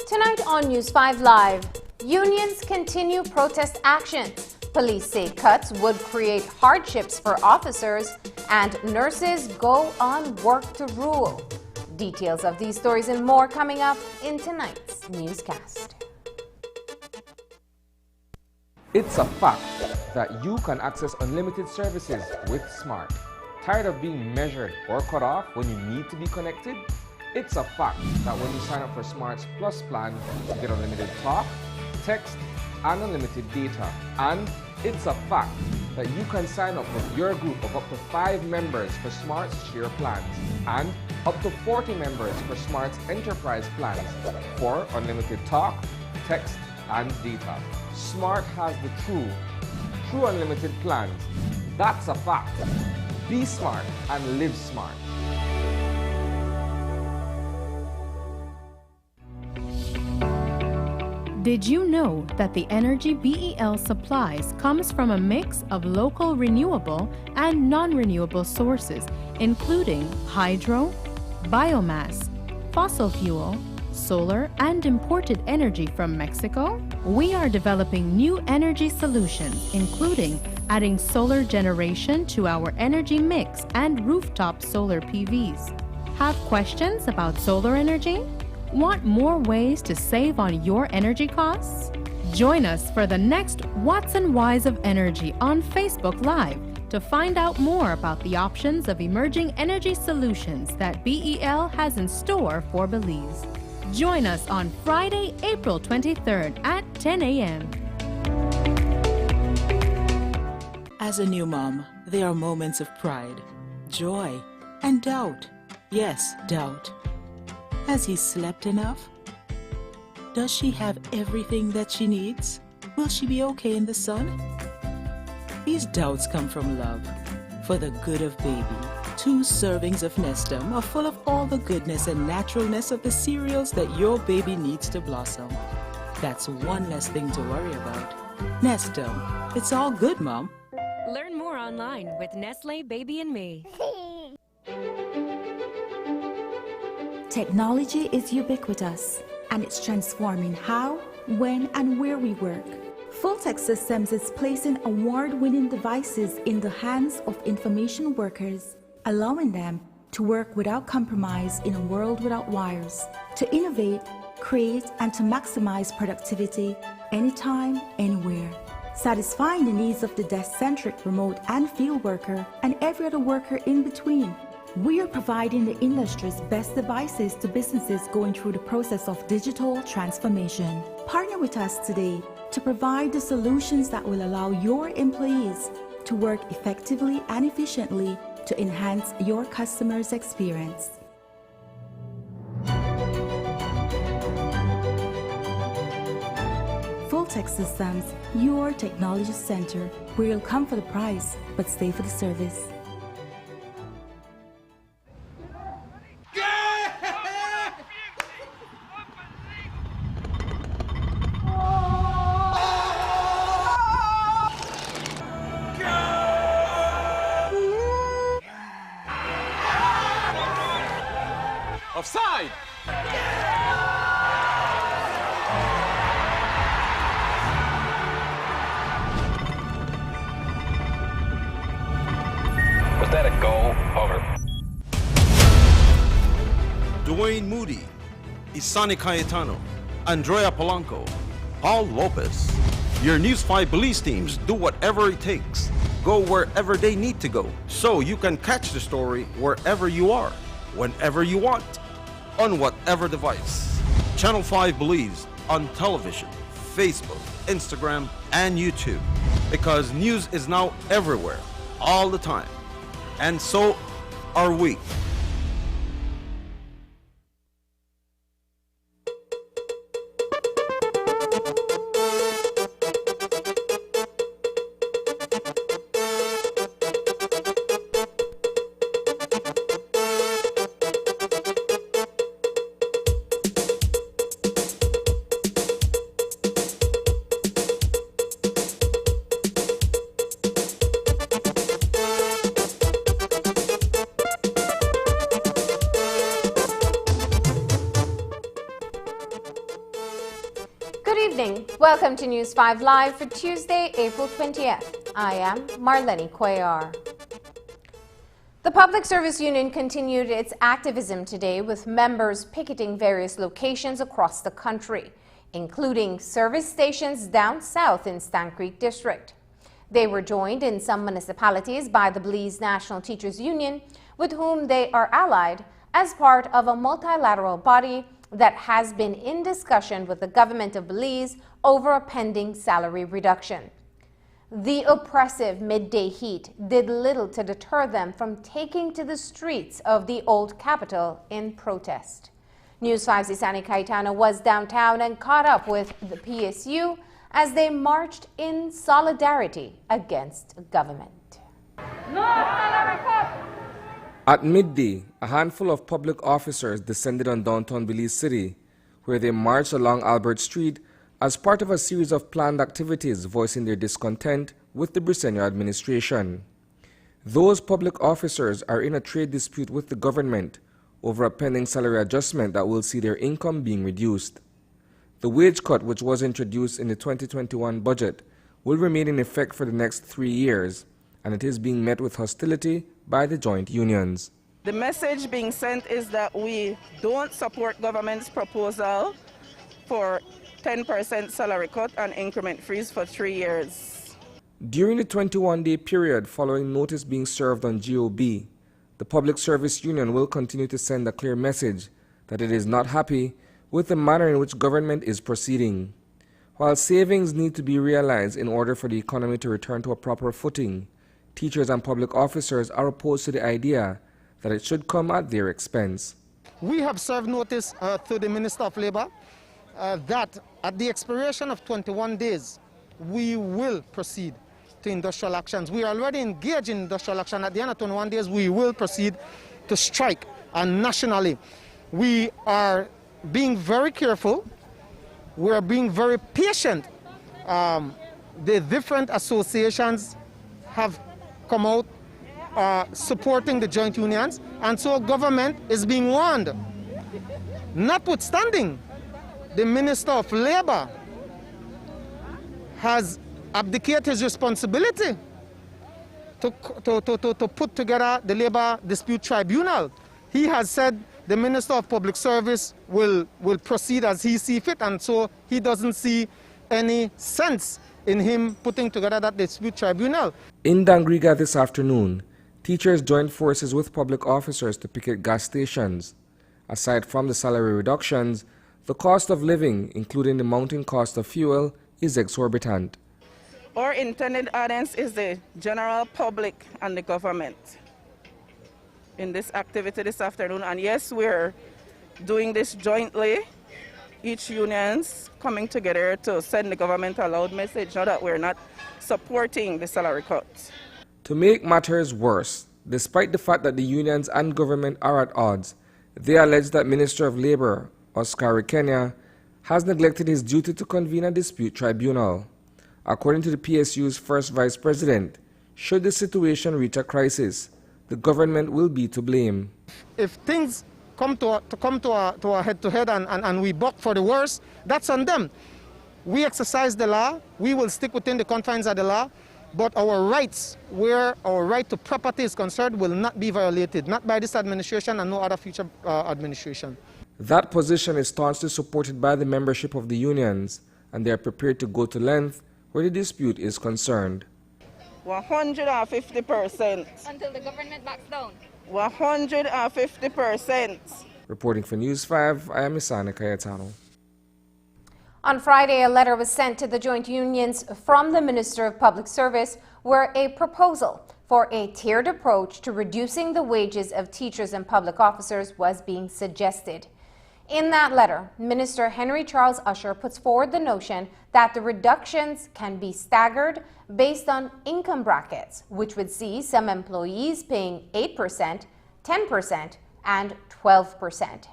Tonight on News 5 Live, unions continue protest actions. Police say cuts would create hardships for officers, and nurses go on work to rule. Details of these stories and more coming up in tonight's newscast. It's a fact that you can access unlimited services with Smart. Tired of being measured or cut off when you need to be connected? It's a fact that when you sign up for Smart's Plus plan, you get unlimited talk, text, and unlimited data. And it's a fact that you can sign up with your group of up to 5 members for Smart's Share plans and up to 40 members for Smart's Enterprise plans for unlimited talk, text, and data. Smart has the true unlimited plans. That's a fact. Be smart and live smart. Did you know that the energy BEL supplies comes from a mix of local renewable and non-renewable sources, including hydro, biomass, fossil fuel, solar, and imported energy from Mexico? We are developing new energy solutions, including adding solar generation to our energy mix and rooftop solar PVs. Have questions about solar energy? Want more ways to save on your energy costs? Join us for the next What's and Whys of Energy on Facebook Live to find out more about the options of emerging energy solutions that BEL has in store for Belize. Join us on Friday, April 23rd at 10 a.m. As a new mom, there are moments of pride, joy, and doubt. Yes, doubt. Has he slept enough? Does she have everything that she needs? Will she be okay in the sun? These doubts come from love. For the good of baby, 2 servings of Nestum are full of all the goodness and naturalness of the cereals that your baby needs to blossom. That's one less thing to worry about. Nestum, it's all good, Mom. Learn more online with Nestle Baby and Me. Technology is ubiquitous, and it's transforming how, when, and where we work. Full-Tech Systems is placing award-winning devices in the hands of information workers, allowing them to work without compromise in a world without wires, to innovate, create, and to maximize productivity anytime, anywhere, satisfying the needs of the desk-centric remote and field worker and every other worker in between. We are providing the industry's best devices to businesses going through the process of digital transformation. Partner with us today to provide the solutions that will allow your employees to work effectively and efficiently to enhance your customers' experience. Full-Tech Systems, your technology center, where you'll come for the price, but stay for the service. Offside! Was that a goal? Over. Dwayne Moody, Isani Cayetano, Andrea Polanco, Paul Lopez. Your News 5 police teams do whatever it takes. Go wherever they need to go, so you can catch the story wherever you are, whenever you want, on whatever device. Channel 5 believes on television, Facebook, Instagram, and YouTube, because news is now everywhere, all the time. And so are we. Welcome to News 5 Live for Tuesday, April 20th. I am Marlene Cuellar. The Public Service Union continued its activism today with members picketing various locations across the country, including service stations down south in Stan Creek District. They were joined in some municipalities by the Belize National Teachers Union, with whom they are allied as part of a multilateral body that has been in discussion with the government of Belize over a pending salary reduction. The oppressive midday heat did little to deter them from taking to the streets of the old capital in protest. News 5's Isani Cayetano was downtown and caught up with the PSU as they marched in solidarity against government. At midday, a handful of public officers descended on downtown Belize City, where they marched along Albert Street as part of a series of planned activities voicing their discontent with the Briceño administration. Those public officers are in a trade dispute with the government over a pending salary adjustment that will see their income being reduced. The wage cut, which was introduced in the 2021 budget, will remain in effect for the next 3 years, and it is being met with hostility by the joint unions. The message being sent is that we don't support government's proposal for 10% salary cut and increment freeze for 3 years. During the 21-day period following notice being served on GOB, the Public Service Union will continue to send a clear message that it is not happy with the manner in which government is proceeding. While savings need to be realized in order for the economy to return to a proper footing, teachers and public officers are opposed to the idea that it should come at their expense. We have served notice to the Minister of Labour that at the expiration of 21 days, we will proceed to industrial actions. We are already engaged in industrial action. At the end of 21 days, we will proceed to strike. And nationally, we are being very careful. We are being very patient. The different associations have come out supporting the joint unions, and so government is being warned. Notwithstanding, the Minister of Labour has abdicated his responsibility to put together the Labour Dispute Tribunal. He has said the Minister of Public Service will proceed as he sees fit, and so he doesn't see any sense in him putting together that dispute tribunal. In Dangriga this afternoon, teachers joined forces with public officers to picket gas stations. Aside from the salary reductions, the cost of living, including the mounting cost of fuel, is exorbitant. Our intended audience is the general public and the government in this activity this afternoon. And yes, we're doing this jointly. Each union's coming together to send the government a loud message, now that we're not supporting the salary cuts. To make matters worse, despite the fact that the unions and government are at odds, they allege that Minister of Labour, Oscar Kenya, has neglected his duty to convene a dispute tribunal. According to the PSU's first vice president, should the situation reach a crisis, the government will be to blame. If things come to a head-to-head and we buck for the worst, that's on them. We exercise the law, we will stick within the confines of the law, but our rights, where our right to property is concerned, will not be violated, not by this administration and no other future administration. That position is staunchly supported by the membership of the unions, and they are prepared to go to length where the dispute is concerned. 150%. Until the government backs down. 150%. Reporting for News 5, I am Isani Cayetano. On Friday, a letter was sent to the joint unions from the Minister of Public Service where a proposal for a tiered approach to reducing the wages of teachers and public officers was being suggested. In that letter, Minister Henry Charles Usher puts forward the notion that the reductions can be staggered based on income brackets, which would see some employees paying 8%, 10%, and 12%.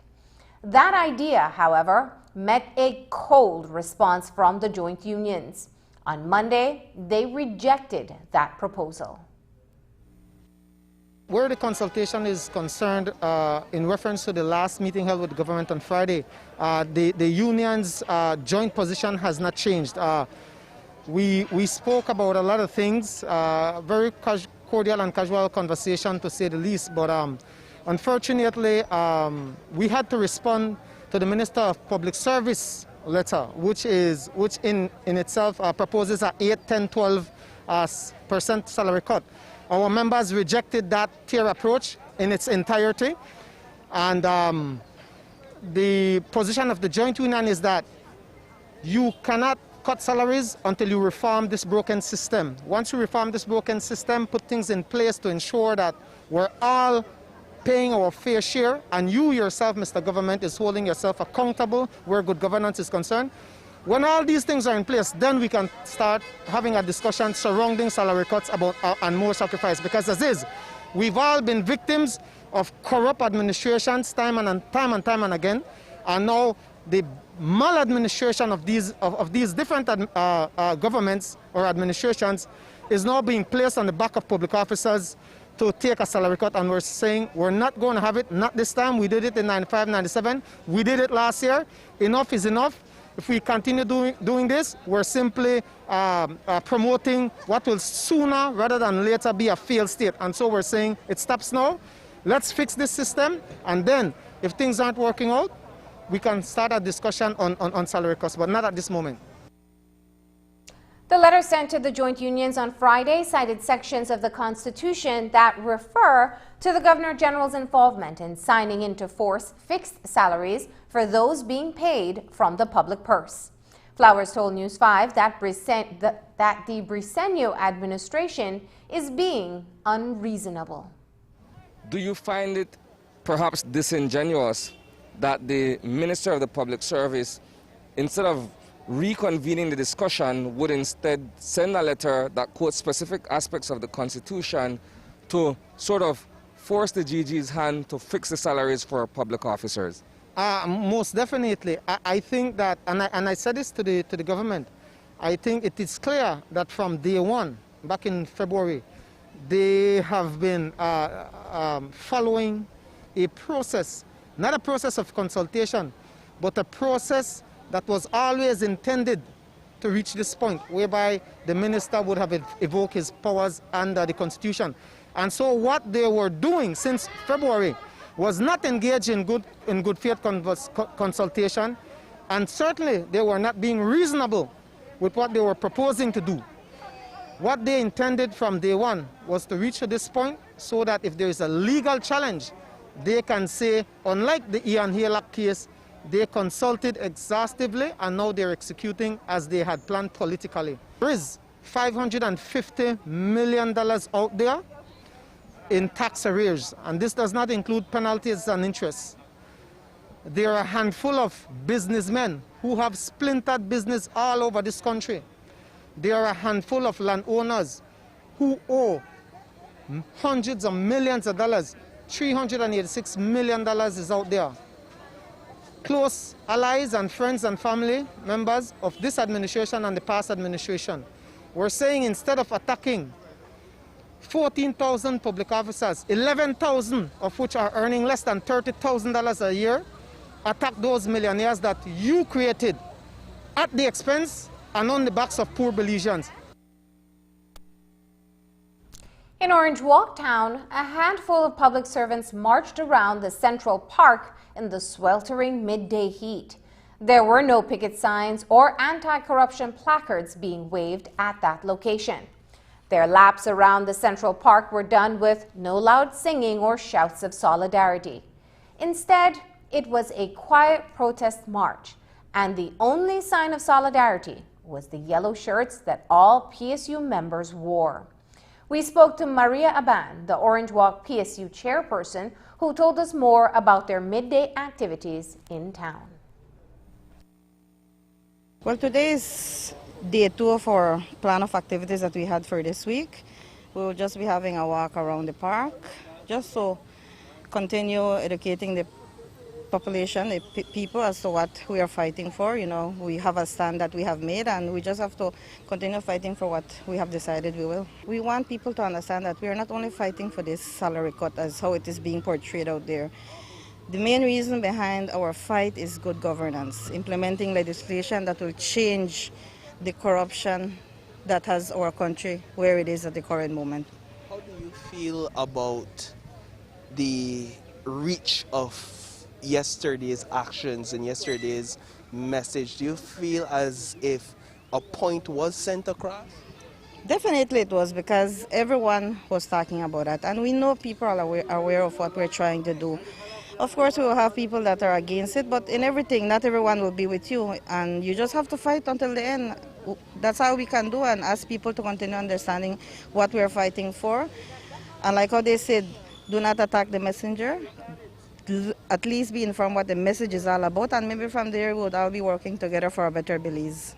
That idea, however, met a cold response from the joint unions. On Monday, they rejected that proposal. Where the consultation is concerned, in reference to the last meeting held with the government on Friday, the union's joint position has not changed. We spoke about a lot of things, very cordial and casual conversation to say the least, but unfortunately we had to respond to the Minister of Public Service letter, which in itself proposes a 8, 10, 12% salary cut. Our members rejected that tier approach in its entirety, and the position of the joint union is that you cannot cut salaries until you reform this broken system. Once you reform this broken system, put things in place to ensure that we're all paying our fair share, and you yourself, Mr. Government, is holding yourself accountable where good governance is concerned. When all these things are in place, then we can start having a discussion surrounding salary cuts and more sacrifice. Because as is, we've all been victims of corrupt administrations time and time again, and now the maladministration of these different governments or administrations is now being placed on the back of public officers to take a salary cut, and we're saying we're not going to have it, not this time. We did it in 95, 97, we did it last year. Enough is enough. If we continue doing this, we're simply promoting what will sooner rather than later be a failed state. And so we're saying it stops now. Let's fix this system, and then if things aren't working out, we can start a discussion on salary cuts, but not at this moment. The letter sent to the joint unions on Friday cited sections of the Constitution that refer to the Governor General's involvement in signing into force fixed salaries for those being paid from the public purse. Flowers told News 5 that the Briceño administration is being unreasonable. Do you find it perhaps disingenuous that the Minister of the Public Service, instead of reconvening the discussion, would instead send a letter that quotes specific aspects of the Constitution to sort of force the GG's hand to fix the salaries for public officers? Most definitely. I think that, and I said this to the government, I think it is clear that from day one, back in February, they have been following a process, not a process of consultation, but a process that was always intended to reach this point, whereby the minister would have evoked his powers under the Constitution. And so what they were doing since February was not engaged in good faith consultation, and certainly they were not being reasonable with what they were proposing to do. What they intended from day one was to reach to this point so that if there is a legal challenge, they can say, unlike the Ian Haylock case, they consulted exhaustively and now they're executing as they had planned politically. There is $550 million out there in tax arrears, and this does not include penalties and interest. There are a handful of businessmen who have splintered business all over this country. There are a handful of landowners who owe hundreds of millions of dollars. $386 million is out there. Close allies and friends and family members of this administration and the past administration were saying, instead of attacking 14,000 public officers, 11,000 of which are earning less than $30,000 a year, attack those millionaires that you created at the expense and on the backs of poor Belizeans. In Orange Walk Town, a handful of public servants marched around the Central Park in the sweltering midday heat. There were no picket signs or anti-corruption placards being waved at that location. Their laps around the Central Park were done with no loud singing or shouts of solidarity. Instead, it was a quiet protest march, and the only sign of solidarity was the yellow shirts that all PSU members wore. We spoke to Maria Aban, the Orange Walk PSU chairperson, who told us more about their midday activities in town. Well, today is day 2 of our plan of activities that we had for this week. We will just be having a walk around the park, just to continue educating the population, the people, as to what we are fighting for. You know, we have a stand that we have made, and we just have to continue fighting for what we have decided we will. We want people to understand that we are not only fighting for this salary cut as how it is being portrayed out there. The main reason behind our fight is good governance, implementing legislation that will change the corruption that has our country where it is at the current moment. How do you feel about the reach of yesterday's actions and yesterday's message? Do you feel as if a point was sent across? Definitely it was, because everyone was talking about that, and we know people are aware of what we're trying to do. Of course, we will have people that are against it, but in everything, not everyone will be with you, and you just have to fight until the end. That's how we can do, and ask people to continue understanding what we're fighting for. And like how they said, do not attack the messenger. At least be informed what the message is all about, and maybe from there we'll all be working together for a better Belize.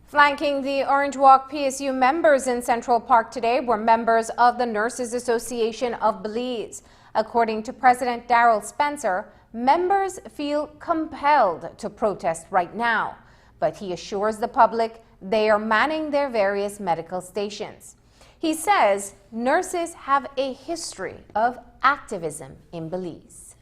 Flanking the Orange Walk PSU members in Central Park today were members of the Nurses Association of Belize. According to President Darrell Spencer, members feel compelled to protest right now, but he assures the public they are manning their various medical stations. He says nurses have a history of activism in Belize.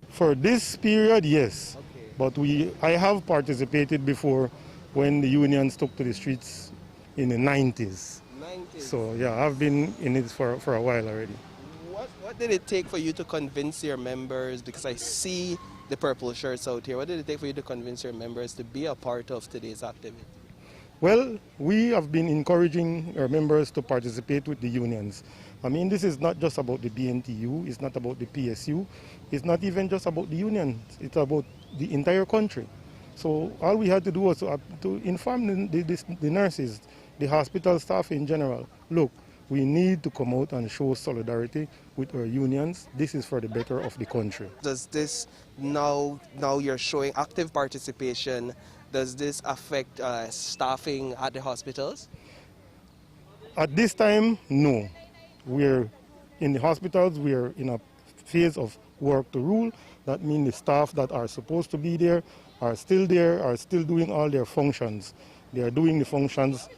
For this period, yes. Okay. But I have participated before when the unions took to the streets in the 90s. So yeah, I've been in it for a while already. What did it take for you to convince your members, because I see the purple shirts out here, what did it take for you to convince your members to be a part of today's activity? Well, we have been encouraging our members to participate with the unions. I mean, this is not just about the BNTU, it's not about the PSU, it's not even just about the unions, it's about the entire country. So all we had to do was to inform the nurses, the hospital staff in general, look, we need to come out and show solidarity with our unions. This is for the better of the country. Does this, now you're showing active participation, does this affect staffing at the hospitals? At this time, no. We're in the hospitals, we're in a phase of work to rule. That means the staff that are supposed to be there, are still doing all their functions. They are doing the functions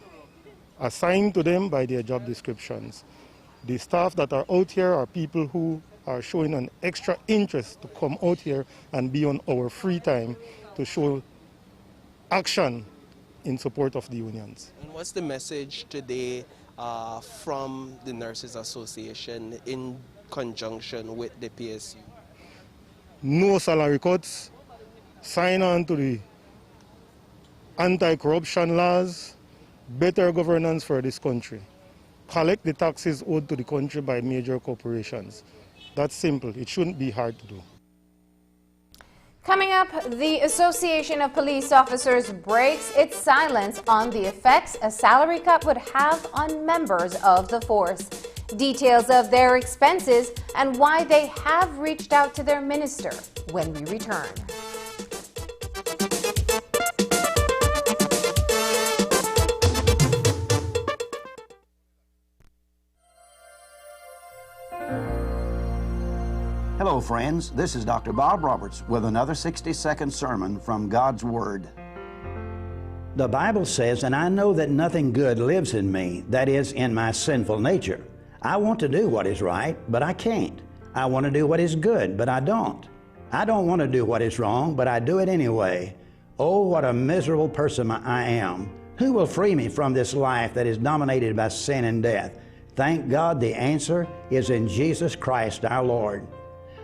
assigned to them by their job descriptions. The staff that are out here are people who are showing an extra interest to come out here and be on our free time to show action in support of the unions. And what's the message today from the Nurses Association in conjunction with the PSU? No salary cuts, sign on to the anti-corruption laws, better governance for this country. Collect the taxes owed to the country by major corporations. That's simple. It shouldn't be hard to do. Coming up, the Association of Police Officers breaks its silence on the effects a salary cut would have on members of the force. Details of their expenses and why they have reached out to their minister when we return. Hello, friends. This is Dr. Bob Roberts with another 60-second sermon from God's Word. The Bible says, "And I know that nothing good lives in me, that is, in my sinful nature. I want to do what is right, but I can't. I want to do what is good, but I don't. I don't want to do what is wrong, but I do it anyway. Oh, what a miserable person I am. Who will free me from this life that is dominated by sin and death? Thank God the answer is in Jesus Christ our Lord."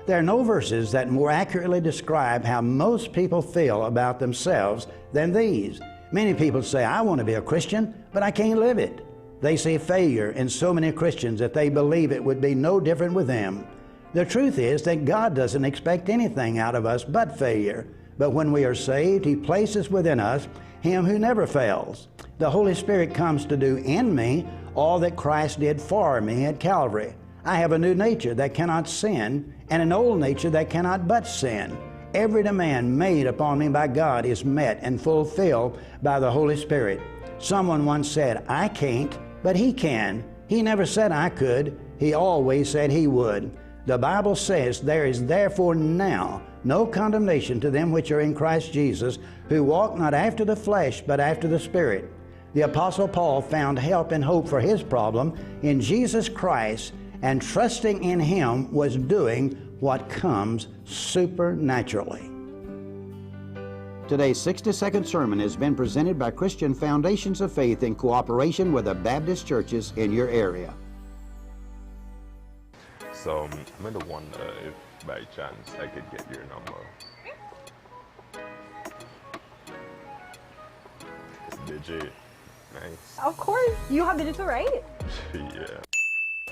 There are no verses that more accurately describe how most people feel about themselves than these. Many people say, "I want to be a Christian, but I can't live it." They see failure in so many Christians that they believe it would be no different with them. The truth is that God doesn't expect anything out of us but failure. But when we are saved, He places within us Him who never fails. The Holy Spirit comes to do in me all that Christ did for me at Calvary. I have a new nature that cannot sin, and an old nature that cannot but sin. Every demand made upon me by God is met and fulfilled by the Holy Spirit. Someone once said, "I can't, but He can." He never said I could. He always said He would. The Bible says, "There is therefore now no condemnation to them which are in Christ Jesus, who walk not after the flesh, but after the Spirit." The Apostle Paul found help and hope for his problem in Jesus Christ, and trusting in Him was doing what comes supernaturally. Today's 60-second sermon has been presented by Christian Foundations of Faith in cooperation with the Baptist churches in your area. So I'm going to wonder if by chance I could get your number. It's Digit. Nice. Of course. You have digital, right? Yeah.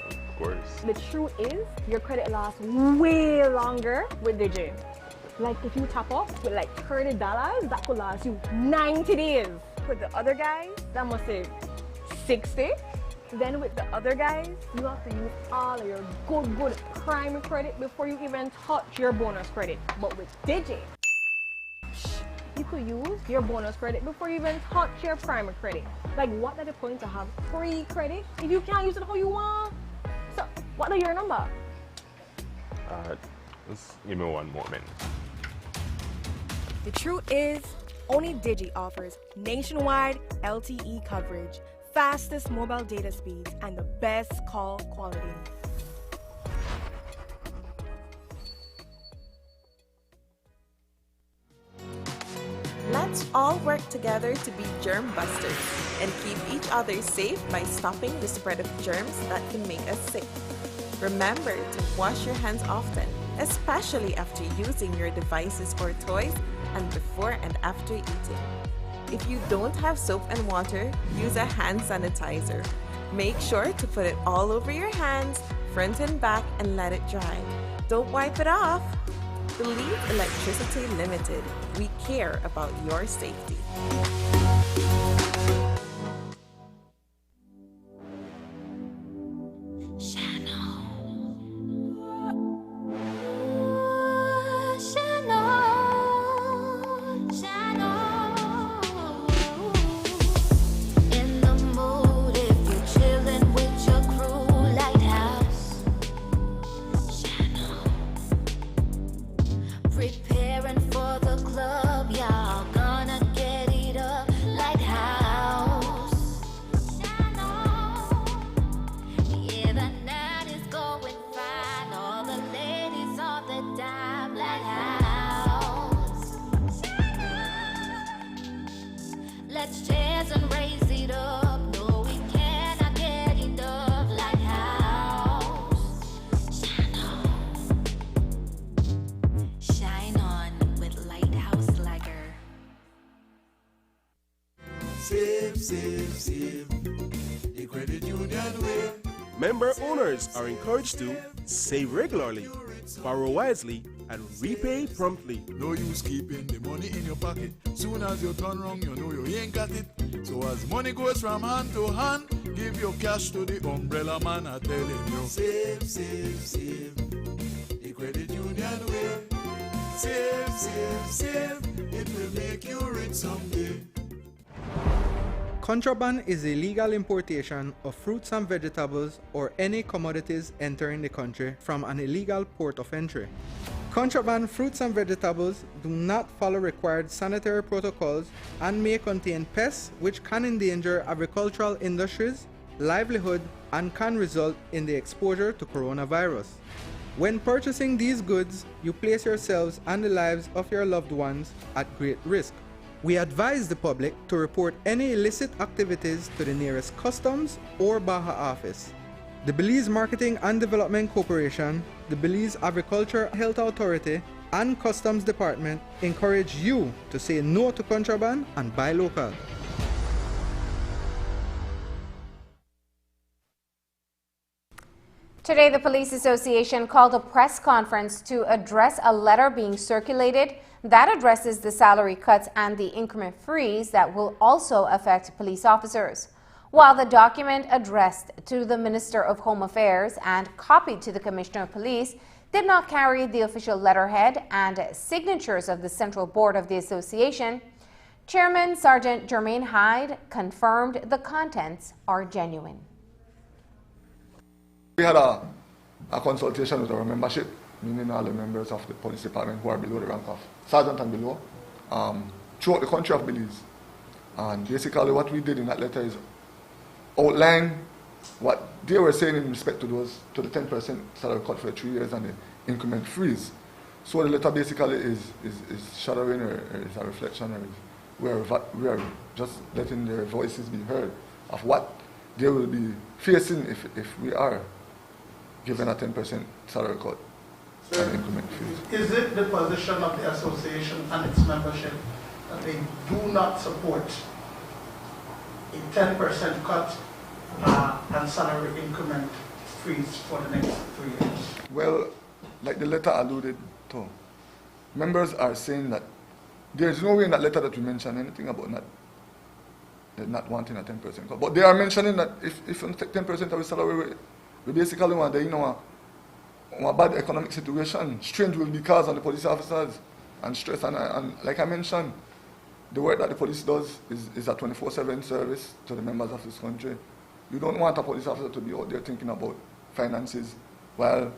Of course. The truth is, your credit lasts way longer with Digi. Like if you top up with like $30, that could last you 90 days. With the other guys, that must save 60. Then with the other guys, you have to use all of your good prime credit before you even touch your bonus credit. But with Digi, you could use your bonus credit before you even touch your prime credit. Like, what are the point to have free credit if you can't use it how you want? So, what are your number? Just give me one moment. The truth is, only Digi offers nationwide LTE coverage, fastest mobile data speeds, and the best call quality. Let's all work together to be germ busters and keep each other safe by stopping the spread of germs that can make us sick. Remember to wash your hands often, especially after using your devices or toys and before and after eating. If you don't have soap and water, use a hand sanitizer. Make sure to put it all over your hands, front and back, and let it dry. Don't wipe it off. Believe Electricity Limited. We care about your safety. Preparing for the club, y'all gonna get it up like house. Yeah, the night is going fine. All the ladies on the dime like house. Let's jazz and raise it up. No, we cannot get enough like house. Shine on with Lighthouse Lager. Save, save, save. The credit union way. Member owners are encouraged to save regularly, borrow wisely, and repay promptly. No use keeping the money in your pocket. Soon as you turn wrong, you know you ain't got it. So as money goes from hand to hand, give your cash to the umbrella man. I telling you. Save, save, save. The credit union way. Save, save, save. It will make you rich someday. Contraband is illegal importation of fruits and vegetables or any commodities entering the country from an illegal port of entry. Contraband fruits and vegetables do not follow required sanitary protocols and may contain pests which can endanger agricultural industries, livelihood, and can result in the exposure to coronavirus. When purchasing these goods, you place yourselves and the lives of your loved ones at great risk. We advise the public to report any illicit activities to the nearest customs or Baja office. The Belize Marketing and Development Corporation, the Belize Agriculture Health Authority, and Customs Department encourage you to say no to contraband and buy local. Today, the Police Association called a press conference to address a letter being circulated that addresses the salary cuts and the increment freeze that will also affect police officers. While the document addressed to the Minister of Home Affairs and copied to the Commissioner of Police did not carry the official letterhead and signatures of the Central Board of the Association, Chairman Sergeant Jermaine Hyde confirmed the contents are genuine. We had a consultation with our membership, meaning all the members of the police department who are below the rank of sergeant and below, throughout the country of Belize. And basically what we did in that letter is outline what they were saying in respect to the 10% salary cut for 3 years and the increment freeze. So the letter basically is shadowing or is a reflection, or we are just letting their voices be heard of what they will be facing if we are given a 10% salary cut and increment freeze. Is it the position of the association and its membership that they do not support a 10% cut and salary increment freeze for the next 3 years? Well, like the letter alluded to, members are saying that there is no way in that letter that we mention anything about not wanting a 10% cut. But they are mentioning that if you take 10% of the salary, we basically want a bad economic situation. Strain will be caused on the police officers and stress. And like I mentioned, the work that the police does is a 24/7 service to the members of this country. You don't want a police officer to be out there thinking about finances while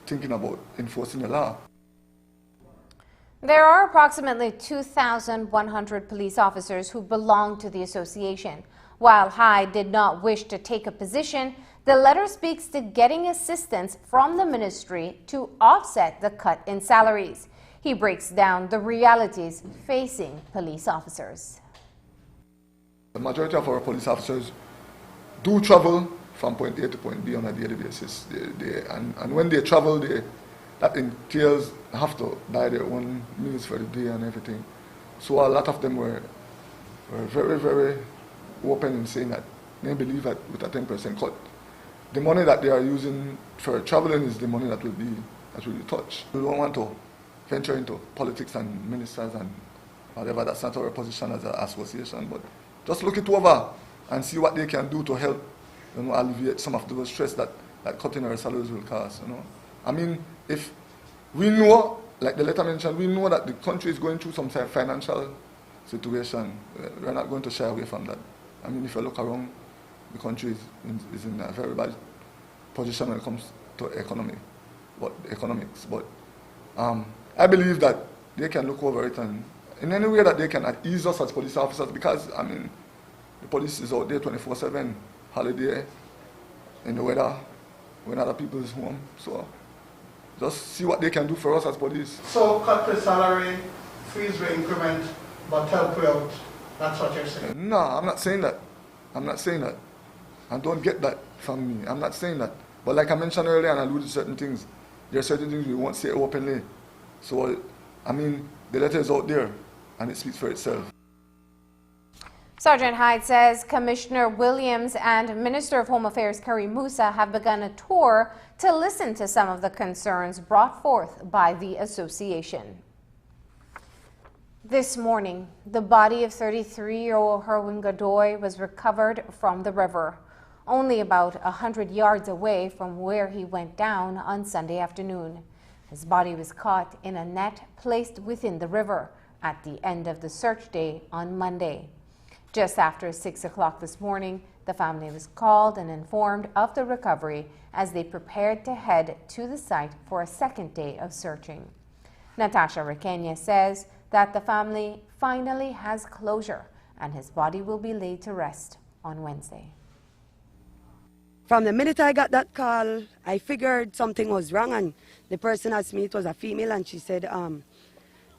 thinking about enforcing the law. There are approximately 2,100 police officers who belong to the association. While Hyde did not wish to take a position, the letter speaks to getting assistance from the ministry to offset the cut in salaries. He breaks down the realities facing police officers. The majority of our police officers do travel from point A to point B on a daily basis. And when they travel, that entails have to buy their own meals for the day and everything. So a lot of them were were very, very open in saying that they believe that with a 10% cut, the money that they are using for traveling is the money that will be touched. We don't want to venture into politics and ministers and whatever. That's not our position as an association, but just look it over and see what they can do to help, alleviate some of the stress that cutting our salaries will cause. I mean, if we know, like the letter mentioned, we know that the country is going through some financial situation. We're not going to shy away from that. I mean, if you look around, the country is in a very bad position when it comes to economics. But I believe that they can look over it and in any way that they can ease us as police officers, because, I mean, the police is out there 24/7, holiday, in the weather, when other people is home. So just see what they can do for us as police. So cut the salary, freeze the increment, but help you out. That's what you're saying? No, I'm not saying that. I'm not saying that. And don't get that from me. I'm not saying that. But like I mentioned earlier and alluded to certain things, there are certain things we won't say openly. So, I mean, the letter is out there and it speaks for itself. Sergeant Hyde says Commissioner Williams and Minister of Home Affairs Kerry Musa have begun a tour to listen to some of the concerns brought forth by the association. This morning, the body of 33-year-old Herwin Godoy was recovered from the river, only about 100 yards away from where he went down on Sunday afternoon. His body was caught in a net placed within the river at the end of the search day on Monday. Just after 6 o'clock this morning, the family was called and informed of the recovery as they prepared to head to the site for a second day of searching. Natasha Requena says that the family finally has closure and his body will be laid to rest on Wednesday. From the minute I got that call, I figured something was wrong, and the person asked me, it was a female, and she said,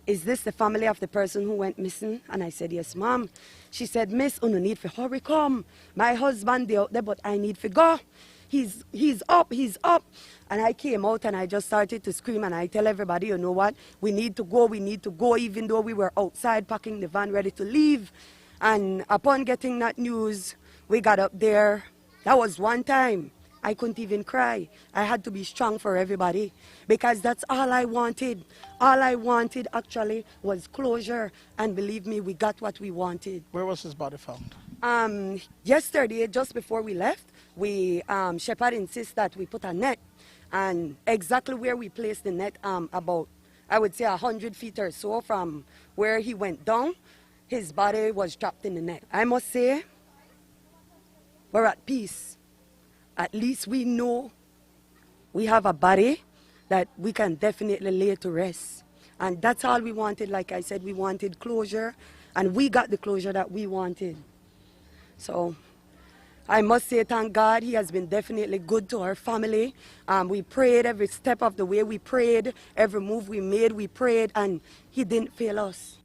is this the family of the person who went missing? And I said, yes, ma'am. She said, miss, you need to hurry come. My husband, they out there, but I need to go. He's up. And I came out and I just started to scream, and I tell everybody, you know what, we need to go, even though we were outside packing the van ready to leave. And upon getting that news, we got up there. That was one time I couldn't even cry. I had to be strong for everybody because that's all I wanted. All I wanted actually was closure, and believe me, we got what we wanted. Where was his body found? Yesterday, just before we left, Shepard insists that we put a net, and exactly where we placed the net, about, I would say 100 feet or so from where he went down, his body was trapped in the net. I must say, we're at peace. At least we know we have a body that we can definitely lay to rest. And that's all we wanted. Like I said, we wanted closure, and we got the closure that we wanted. So I must say, thank God, he has been definitely good to our family. We prayed every step of the way. We prayed every move we made. We prayed, and he didn't fail us.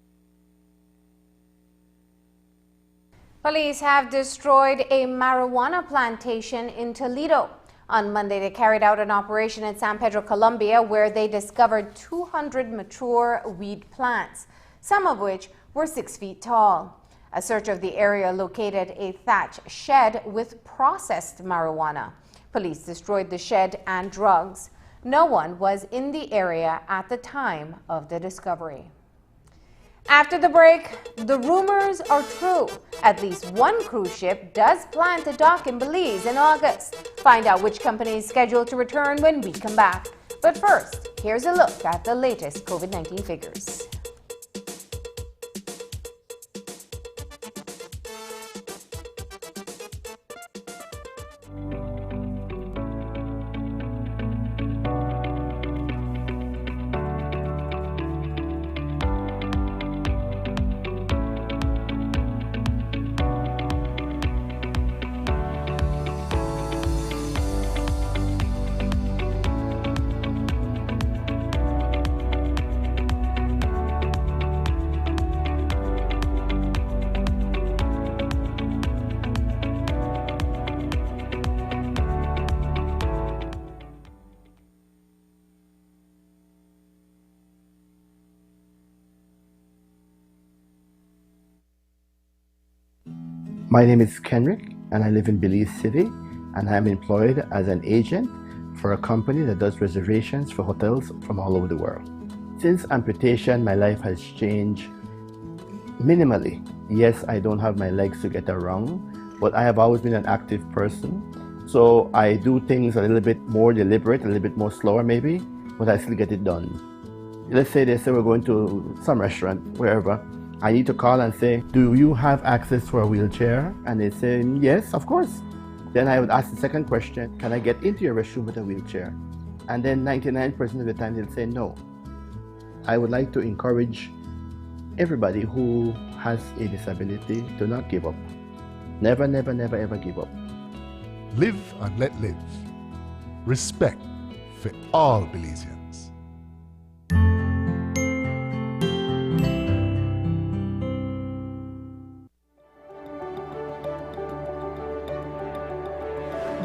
Police have destroyed a marijuana plantation in Toledo. On Monday, they carried out an operation in San Pedro, Colombia, where they discovered 200 mature weed plants, some of which were 6 feet tall. A search of the area located a thatch shed with processed marijuana. Police destroyed the shed and drugs. No one was in the area at the time of the discovery. After the break, the rumors are true. At least one cruise ship does plan to dock in Belize in August. Find out which company is scheduled to return when we come back. But first, here's a look at the latest COVID-19 figures. My name is Kenrick, and I live in Belize City, and I'm employed as an agent for a company that does reservations for hotels from all over the world. Since amputation, my life has changed minimally. Yes, I don't have my legs to get around, but I have always been an active person. So I do things a little bit more deliberate, a little bit more slower maybe, but I still get it done. Let's say they say we're going to some restaurant, wherever. I need to call and say, do you have access to a wheelchair? And they say, yes, of course. Then I would ask the second question, can I get into your restroom with a wheelchair? And then 99% of the time they'll say no. I would like to encourage everybody who has a disability to not give up. Never, never, never, ever give up. Live and let live. Respect for all Belizeans.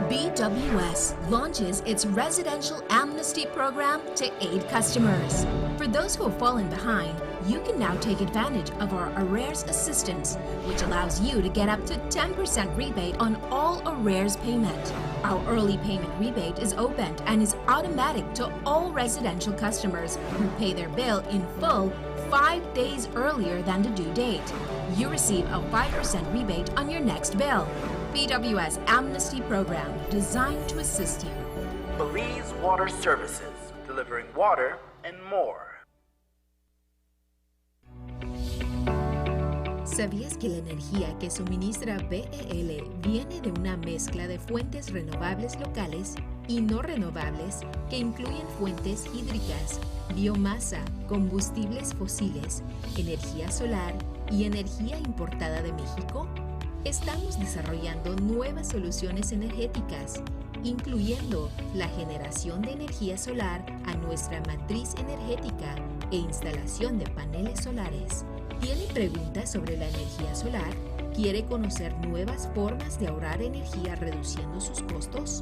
BWS launches its residential amnesty program to aid customers. For those who have fallen behind, you can now take advantage of our arrears assistance, which allows you to get up to 10% rebate on all arrears payment. Our early payment rebate is opened and is automatic to all residential customers who pay their bill in full 5 days earlier than the due date. You receive a 5% rebate on your next bill. BWS Amnesty Program, designed to assist you. Belize Water Services, delivering water and more. ¿Sabías que la energía que suministra BEL viene de una mezcla de fuentes renovables locales y no renovables que incluyen fuentes hídricas, biomasa, combustibles fósiles, energía solar y energía importada de México? Estamos desarrollando nuevas soluciones energéticas, incluyendo la generación de energía solar a nuestra matriz energética e instalación de paneles solares. ¿Tiene preguntas sobre la energía solar? ¿Quiere conocer nuevas formas de ahorrar energía reduciendo sus costos?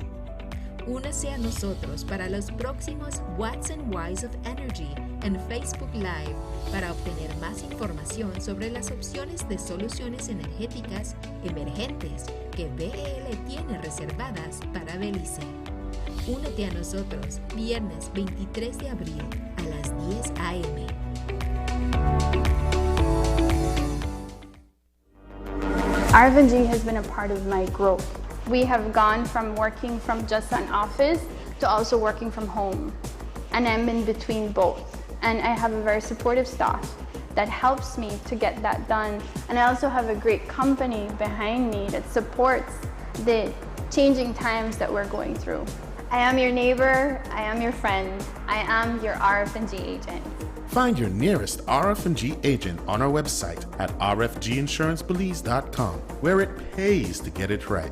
Únase a nosotros para los próximos Watts and Whys of Energy en Facebook Live para obtener más información sobre las opciones de soluciones energéticas emergentes que BEL tiene reservadas para Belice. Únete a nosotros viernes 23 de abril a las 10 a.m. RFNG has been a part of my growth. We have gone from working from just an office to also working from home. And I'm in between both. And I have a very supportive staff that helps me to get that done. And I also have a great company behind me that supports the changing times that we're going through. I am your neighbor, I am your friend, I am your RFNG agent. Find your nearest RF&G agent on our website at rfginsuranceBelize.com, where it pays to get it right.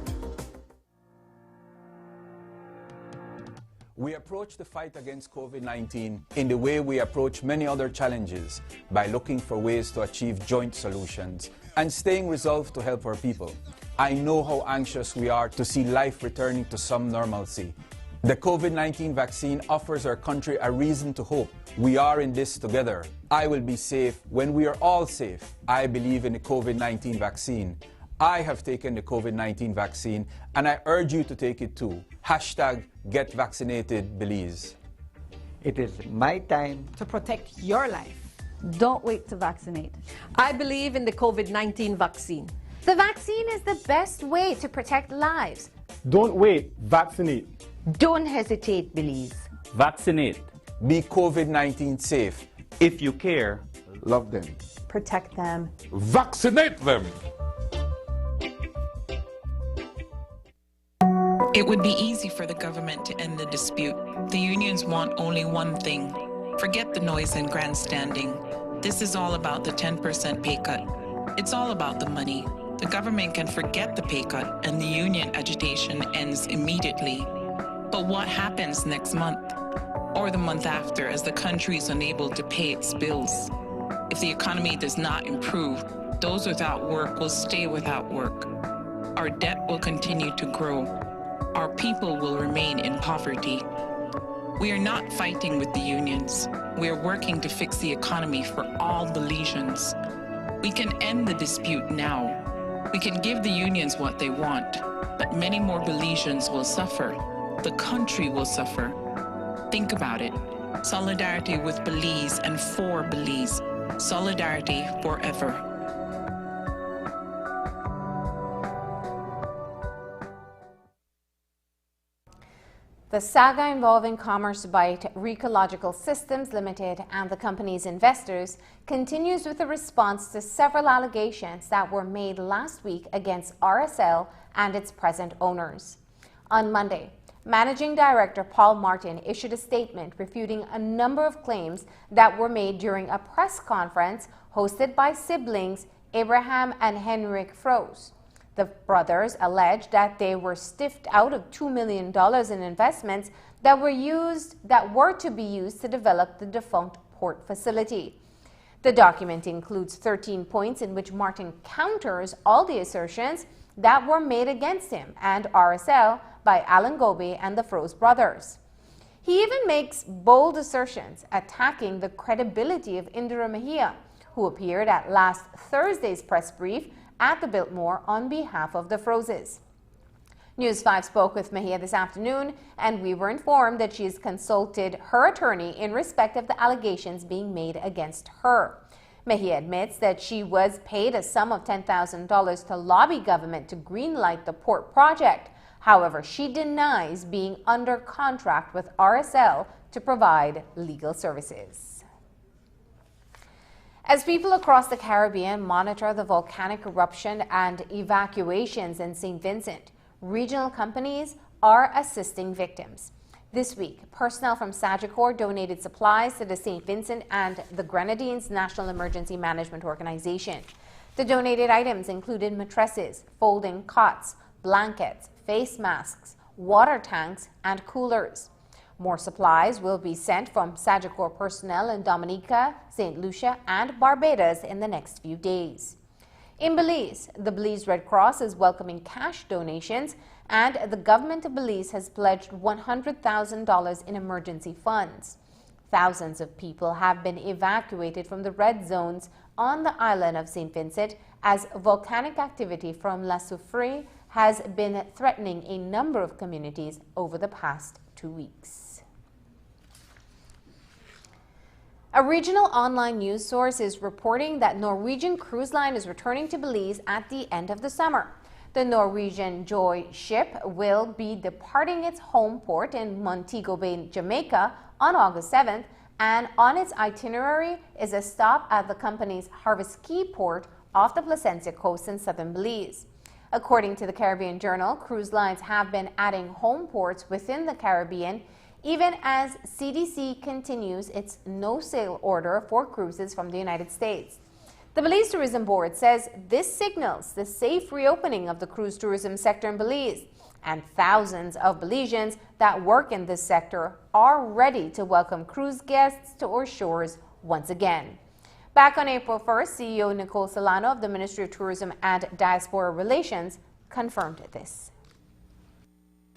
We approach the fight against COVID-19 in the way we approach many other challenges, by looking for ways to achieve joint solutions and staying resolved to help our people. I know how anxious we are to see life returning to some normalcy. The COVID-19 vaccine offers our country a reason to hope. We are in this together. I will be safe when we are all safe. I believe in the COVID-19 vaccine. I have taken the COVID-19 vaccine, and I urge you to take it too. #GetVaccinated_Belize. It is my time to protect your life. Don't wait to vaccinate. I believe in the COVID-19 vaccine. The vaccine is the best way to protect lives. Don't wait, vaccinate. Don't hesitate, Belize. Vaccinate. Be COVID-19 safe. If you care, love them. Protect them. Vaccinate them. It would be easy for the government to end the dispute. The unions want only one thing. Forget the noise and grandstanding. This is all about the 10% pay cut. It's all about the money. The government can forget the pay cut and the union agitation ends immediately. But what happens next month? Or the month after, as the country is unable to pay its bills? If the economy does not improve, those without work will stay without work. Our debt will continue to grow. Our people will remain in poverty. We are not fighting with the unions. We are working to fix the economy for all Belizeans. We can end the dispute now. We can give the unions what they want, but many more Belizeans will suffer. The country will suffer. Think about it. Solidarity with Belize and for Belize. Solidarity forever. The saga involving Commerce Byte Recological Systems Limited and the company's investors continues with a response to several allegations that were made last week against RSL and its present owners. On Monday, Managing Director Paul Martin issued a statement refuting a number of claims that were made during a press conference hosted by siblings Abraham and Henrik Froese. The brothers alleged that they were stiffed out of $2 million in investments that were to be used to develop the defunct port facility. The document includes 13 points in which Martin counters all the assertions that were made against him and RSL by Alan Gobe and the Froese brothers. He even makes bold assertions attacking the credibility of Indira Mejia, who appeared at last Thursday's press brief at the Biltmore on behalf of the Froeses. News 5 spoke with Mejia this afternoon, and we were informed that she has consulted her attorney in respect of the allegations being made against her. Mejia admits that she was paid a sum of $10,000 to lobby government to greenlight the port project. However, she denies being under contract with RSL to provide legal services. As people across the Caribbean monitor the volcanic eruption and evacuations in St. Vincent, regional companies are assisting victims. This week, personnel from Sagicor donated supplies to the St. Vincent and the Grenadines National Emergency Management Organization. The donated items included mattresses, folding cots, blankets, face masks, water tanks, and coolers. More supplies will be sent from Sagicor personnel in Dominica, St. Lucia, and Barbados in the next few days. In Belize, the Belize Red Cross is welcoming cash donations, and the government of Belize has pledged $100,000 in emergency funds. Thousands of people have been evacuated from the red zones on the island of St. Vincent as volcanic activity from La Soufrière has been threatening a number of communities over the past 2 weeks. A regional online news source is reporting that Norwegian Cruise Line is returning to Belize at the end of the summer. The Norwegian Joy ship will be departing its home port in Montego Bay, Jamaica on August 7th, and on its itinerary is a stop at the company's Harvest Key port off the Placencia coast in southern Belize. According to the Caribbean Journal, cruise lines have been adding home ports within the Caribbean even as CDC continues its no-sail order for cruises from the United States. The Belize Tourism Board says this signals the safe reopening of the cruise tourism sector in Belize, and thousands of Belizeans that work in this sector are ready to welcome cruise guests to our shores once again. Back on April 1st, CEO Nicole Solano of the Ministry of Tourism and Diaspora Relations confirmed this.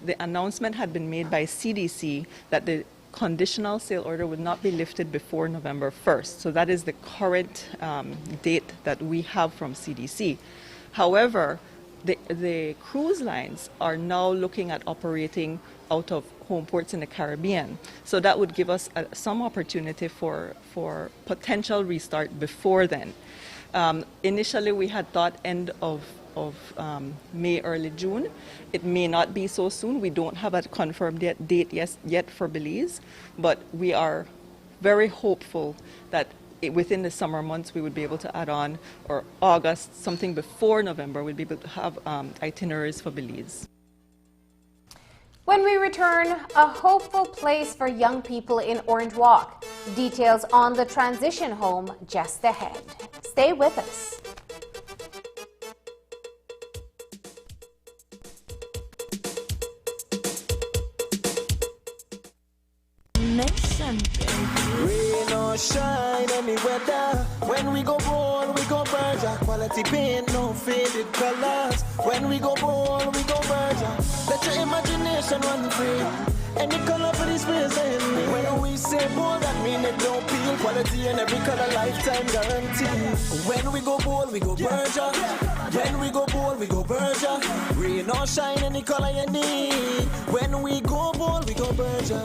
The announcement had been made by CDC that the conditional sail order would not be lifted before November 1st. So that is the current date that we have from CDC. However, the cruise lines are now looking at operating out of home ports in the Caribbean. So that would give us some opportunity for potential restart before then. Initially, we had thought end of May, early June. It may not be so soon. We don't have a confirmed date yet for Belize, but we are very hopeful that within the summer months we would be able to add on, or August, something before November, we'll be able to have itineraries for Belize. When we return, a hopeful place for young people in Orange Walk. Details on the transition home just ahead. Stay with us. Rain or shine, any weather. When we go ball, we go burger. Quality paint, no faded colors. When we go ball, we go burger. Let your imagination run free. Any color for this place, when we say ball, that mean it don't peel. Quality in every color, lifetime guarantee. When we go ball, we go burger. When we go ball, we go Berger. Rain or shine, any color you need. When we go bold, we go Berger.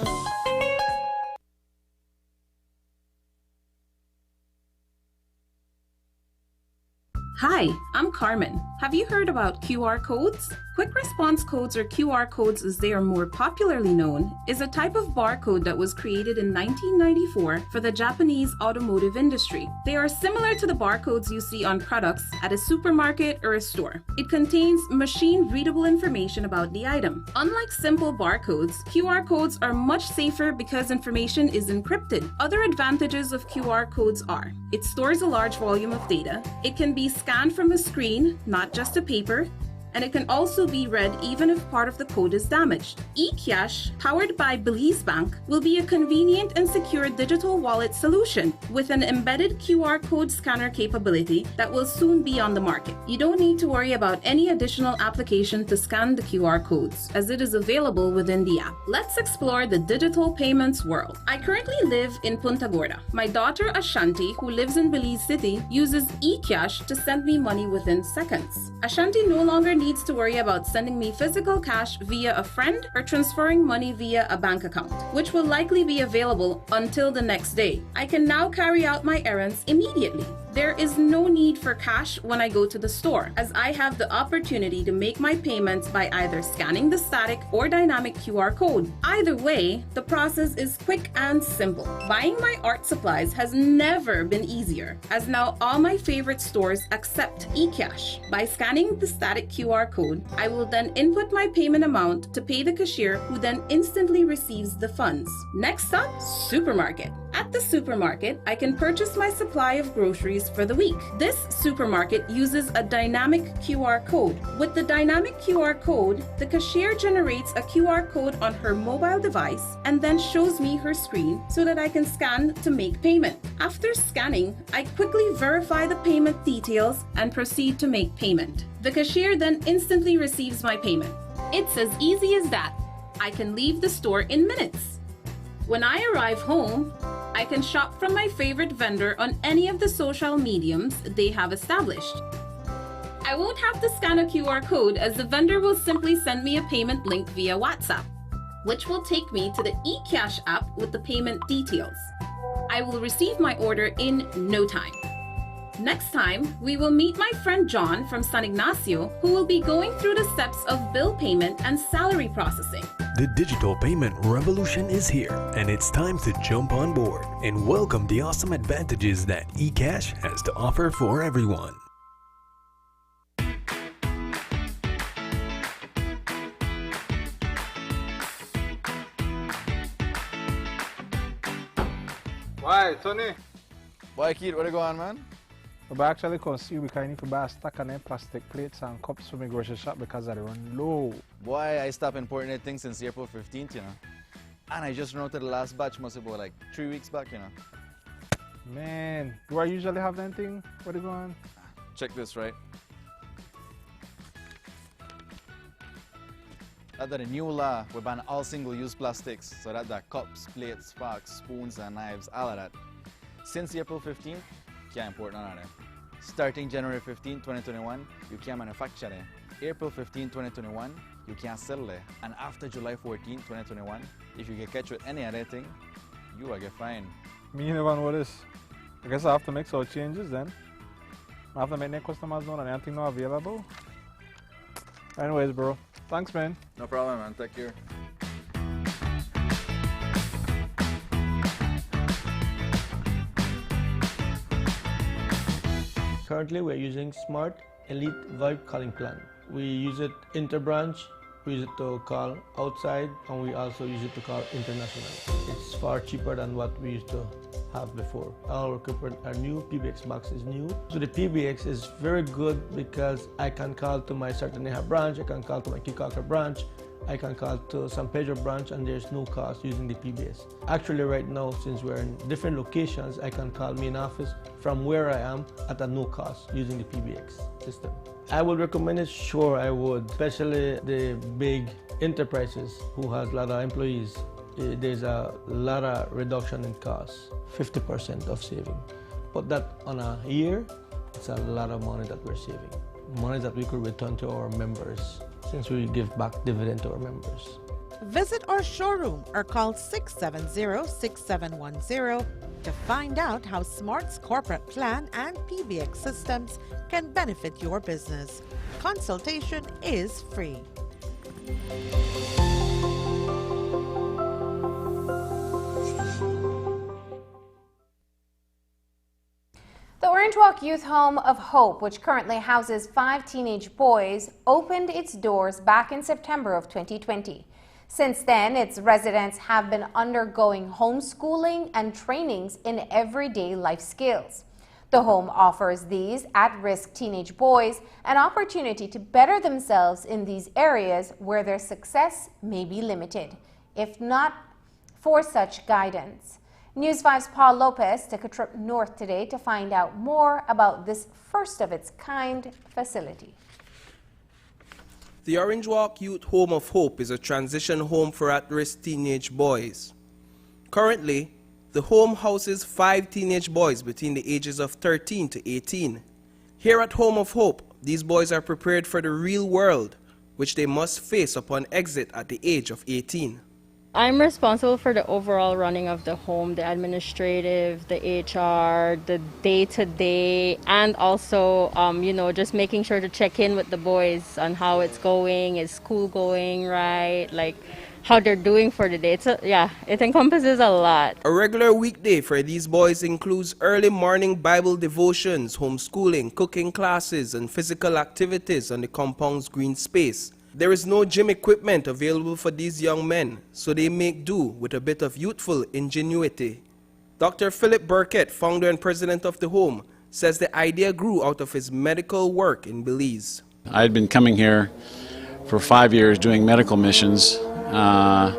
Hi, I'm Carmen. Have you heard about QR codes? Quick response codes, or QR codes as they are more popularly known, is a type of barcode that was created in 1994 for the Japanese automotive industry. They are similar to the barcodes you see on products at a supermarket or a store. It contains machine-readable information about the item. Unlike simple barcodes, QR codes are much safer because information is encrypted. Other advantages of QR codes are: it stores a large volume of data, it can be scanned from a screen, not just a paper, and it can also be read even if part of the code is damaged. eCash, powered by Belize Bank, will be a convenient and secure digital wallet solution with an embedded QR code scanner capability that will soon be on the market. You don't need to worry about any additional application to scan the QR codes, as it is available within the app. Let's explore the digital payments world. I currently live in Punta Gorda. My daughter Ashanti, who lives in Belize City, uses eCash to send me money within seconds. Ashanti no longer needs to worry about sending me physical cash via a friend or transferring money via a bank account, which will likely be available until the next day. I can now carry out my errands immediately. There is no need for cash when I go to the store, as I have the opportunity to make my payments by either scanning the static or dynamic QR code. Either way, the process is quick and simple. Buying my art supplies has never been easier, as now all my favorite stores accept eCash. By scanning the static QR code, I will then input my payment amount to pay the cashier, who then instantly receives the funds. Next up, supermarket. At the supermarket, I can purchase my supply of groceries for the week. This supermarket uses a dynamic QR code. With the dynamic QR code, the cashier generates a QR code on her mobile device and then shows me her screen so that I can scan to make payment. After scanning, I quickly verify the payment details and proceed to make payment. The cashier then instantly receives my payment. It's as easy as that. I can leave the store in minutes. When I arrive home, I can shop from my favorite vendor on any of the social mediums they have established. I won't have to scan a QR code, as the vendor will simply send me a payment link via WhatsApp, which will take me to the eCash app with the payment details. I will receive my order in no time. Next time, we will meet my friend John from San Ignacio, who will be going through the steps of bill payment and salary processing. The digital payment revolution is here, and it's time to jump on board and welcome the awesome advantages that eCash has to offer for everyone. Why, Tony? Why, kid, where you going, man? We actually come see you because I need to buy a stack of them plastic plates and cups for my grocery shop because I run low. Boy, I stopped importing that thing since April 15th, you know. And I just ran out to the last batch, must be about like 3 weeks back, you know. Man, do I usually have that thing? Where you going? Check this, right? That's the new law, we ban all single-use plastics, so that the cups, plates, forks, spoons, and knives, all of that. Since April 15th, can't import none of them. Starting January 15, 2021, you can't manufacture them. April 15, 2021, you can't sell them. And after July 14, 2021, if you get catch with any other thing, you will get fined. Me never know this. I guess I have to make some changes then. I have to make the customers know that anything not available. Anyways, bro. Thanks, man. No problem, man. Take care. Currently, we're using Smart Elite VoIP calling plan. We use it interbranch, we use it to call outside, and we also use it to call international. It's far cheaper than what we used to have before. Our equipment are new, PBX box is new. So the PBX is very good because I can call to my Sartaneja branch, I can call to my Kikaka branch, I can call to San Pedro branch, and there's no cost using the PBS. Actually, right now, since we're in different locations, I can call main office from where I am at a no cost using the PBX system. I would recommend it, sure I would, especially the big enterprises who has a lot of employees. There's a lot of reduction in costs, 50% of saving. But that on a year, it's a lot of money that we're saving. money that we could return to our members, since we give back dividend to our members. Visit our showroom or call 670-6710 to find out how Smart's corporate plan and PBX systems can benefit your business. Consultation is free. The Orange Walk Youth Home of Hope, which currently houses 5 teenage boys, opened its doors back in September of 2020. Since then, its residents have been undergoing homeschooling and trainings in everyday life skills. The home offers these at-risk teenage boys an opportunity to better themselves in these areas where their success may be limited, if not for such guidance. News 5's Paul Lopez took a trip north today to find out more about this first-of-its-kind facility. The Orange Walk Youth Home of Hope is a transition home for at-risk teenage boys. Currently, the home houses 5 teenage boys between the ages of 13 to 18. Here at Home of Hope, these boys are prepared for the real world, which they must face upon exit at the age of 18. I'm responsible for the overall running of the home, the administrative, the HR, the day-to-day, and also, just making sure to check in with the boys on how it's going, is school going right, like how they're doing for the day. It encompasses a lot. A regular weekday for these boys includes early morning Bible devotions, homeschooling, cooking classes, and physical activities on the compound's green space. There is no gym equipment available for these young men, so they make do with a bit of youthful ingenuity. Dr. Philip Burkett, founder and president of the home, says the idea grew out of his medical work in Belize. I had been coming here for 5 years doing medical missions, and